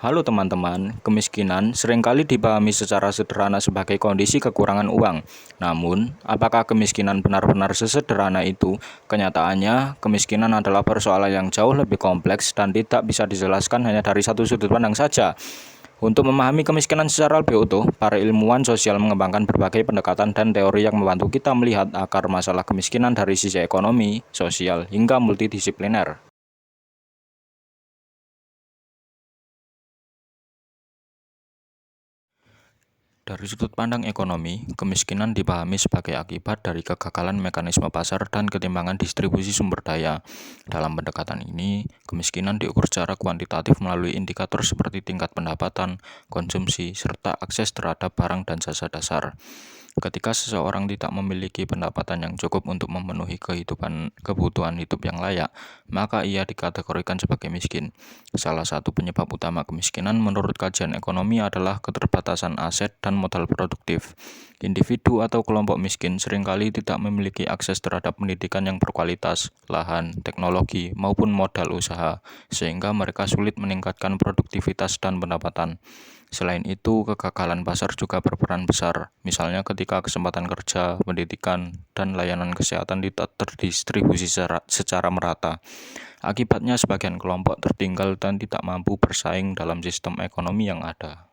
Halo teman-teman, kemiskinan seringkali dipahami secara sederhana sebagai kondisi kekurangan uang. Namun, apakah kemiskinan benar-benar sesederhana itu? Kenyataannya, kemiskinan adalah persoalan yang jauh lebih kompleks dan tidak bisa dijelaskan hanya dari satu sudut pandang saja. Untuk memahami kemiskinan secara lebih utuh, para ilmuwan sosial mengembangkan berbagai pendekatan dan teori yang membantu kita melihat akar masalah kemiskinan dari sisi ekonomi, sosial, hingga multidisipliner. Dari sudut pandang ekonomi, kemiskinan dipahami sebagai akibat dari kegagalan mekanisme pasar dan ketimbangan distribusi sumber daya. Dalam pendekatan ini, kemiskinan diukur secara kuantitatif melalui indikator seperti tingkat pendapatan, konsumsi, serta akses terhadap barang dan jasa dasar. Ketika seseorang tidak memiliki pendapatan yang cukup untuk memenuhi kebutuhan hidup yang layak, maka ia dikategorikan sebagai miskin. Salah satu penyebab utama kemiskinan menurut kajian ekonomi adalah keterbatasan aset dan modal produktif. Individu atau kelompok miskin seringkali tidak memiliki akses terhadap pendidikan yang berkualitas, lahan, teknologi, maupun modal usaha, sehingga mereka sulit meningkatkan produktivitas dan pendapatan. Selain itu, kegagalan pasar juga berperan besar, misalnya ketika kesempatan kerja, pendidikan, dan layanan kesehatan tidak terdistribusi secara merata. Akibatnya, sebagian kelompok tertinggal dan tidak mampu bersaing dalam sistem ekonomi yang ada.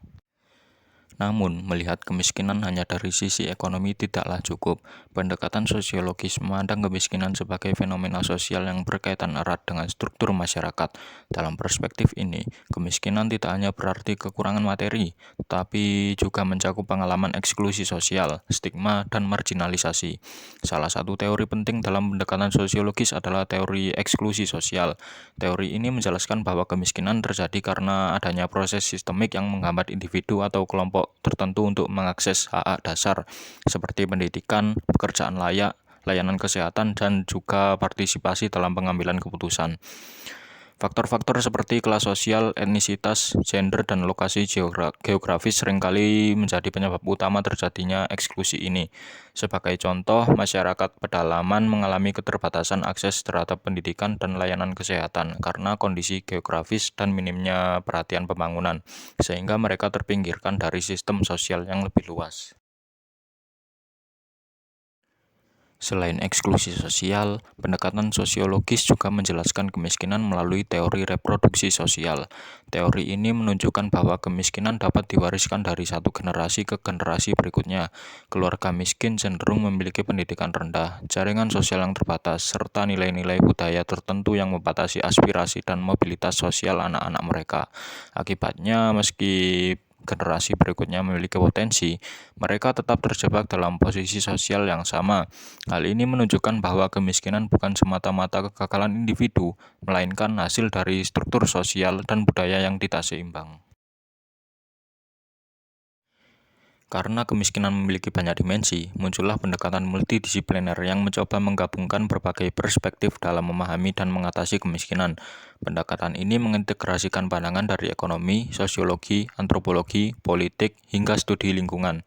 Namun, melihat kemiskinan hanya dari sisi ekonomi tidaklah cukup. Pendekatan sosiologis memandang kemiskinan sebagai fenomena sosial yang berkaitan erat dengan struktur masyarakat. Dalam perspektif ini, kemiskinan tidak hanya berarti kekurangan materi, tetapi juga mencakup pengalaman eksklusi sosial, stigma, dan marginalisasi. Salah satu teori penting dalam pendekatan sosiologis adalah teori eksklusi sosial. Teori ini menjelaskan bahwa kemiskinan terjadi karena adanya proses sistemik yang menghambat individu atau kelompok tertentu untuk mengakses hak-hak dasar seperti pendidikan, pekerjaan layak, layanan kesehatan, dan juga partisipasi dalam pengambilan keputusan. Faktor-faktor seperti kelas sosial, etnisitas, gender, dan lokasi geografis seringkali menjadi penyebab utama terjadinya eksklusi ini. Sebagai contoh, masyarakat pedalaman mengalami keterbatasan akses terhadap pendidikan dan layanan kesehatan karena kondisi geografis dan minimnya perhatian pembangunan, sehingga mereka terpinggirkan dari sistem sosial yang lebih luas. Selain eksklusi sosial, pendekatan sosiologis juga menjelaskan kemiskinan melalui teori reproduksi sosial. Teori ini menunjukkan bahwa kemiskinan dapat diwariskan dari satu generasi ke generasi berikutnya. Keluarga miskin cenderung memiliki pendidikan rendah, jaringan sosial yang terbatas, serta nilai-nilai budaya tertentu yang membatasi aspirasi dan mobilitas sosial anak-anak mereka. Akibatnya, meski generasi berikutnya memiliki potensi, mereka tetap terjebak dalam posisi sosial yang sama. Hal ini menunjukkan bahwa kemiskinan bukan semata-mata kegagalan individu, melainkan hasil dari struktur sosial dan budaya yang tidak seimbang. Karena kemiskinan memiliki banyak dimensi, muncullah pendekatan multidisipliner yang mencoba menggabungkan berbagai perspektif dalam memahami dan mengatasi kemiskinan. Pendekatan ini mengintegrasikan pandangan dari ekonomi, sosiologi, antropologi, politik, hingga studi lingkungan.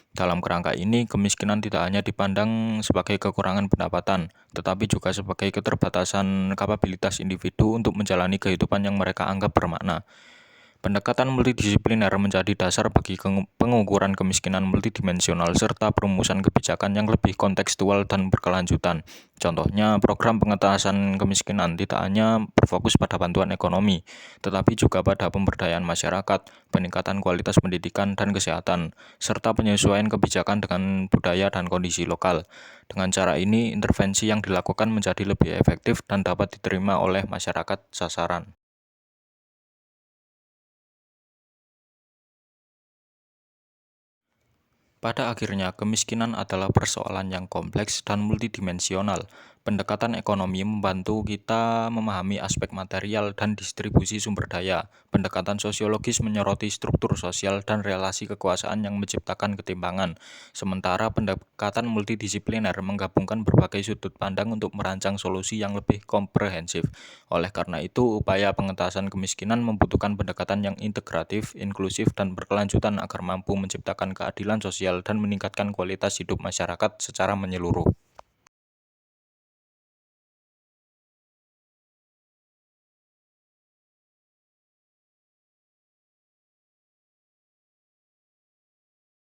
Dalam kerangka ini, kemiskinan tidak hanya dipandang sebagai kekurangan pendapatan, tetapi juga sebagai keterbatasan kapabilitas individu untuk menjalani kehidupan yang mereka anggap bermakna. Pendekatan multidisipliner menjadi dasar bagi pengukuran kemiskinan multidimensional serta perumusan kebijakan yang lebih kontekstual dan berkelanjutan. Contohnya, program pengentasan kemiskinan tidak hanya berfokus pada bantuan ekonomi, tetapi juga pada pemberdayaan masyarakat, peningkatan kualitas pendidikan dan kesehatan, serta penyesuaian kebijakan dengan budaya dan kondisi lokal. Dengan cara ini, intervensi yang dilakukan menjadi lebih efektif dan dapat diterima oleh masyarakat sasaran. Pada akhirnya, kemiskinan adalah persoalan yang kompleks dan multidimensional. Pendekatan ekonomi membantu kita memahami aspek material dan distribusi sumber daya. Pendekatan sosiologis menyoroti struktur sosial dan relasi kekuasaan yang menciptakan ketimpangan. Sementara pendekatan multidisipliner menggabungkan berbagai sudut pandang untuk merancang solusi yang lebih komprehensif. Oleh karena itu, upaya pengentasan kemiskinan membutuhkan pendekatan yang integratif, inklusif, dan berkelanjutan agar mampu menciptakan keadilan sosial dan meningkatkan kualitas hidup masyarakat secara menyeluruh.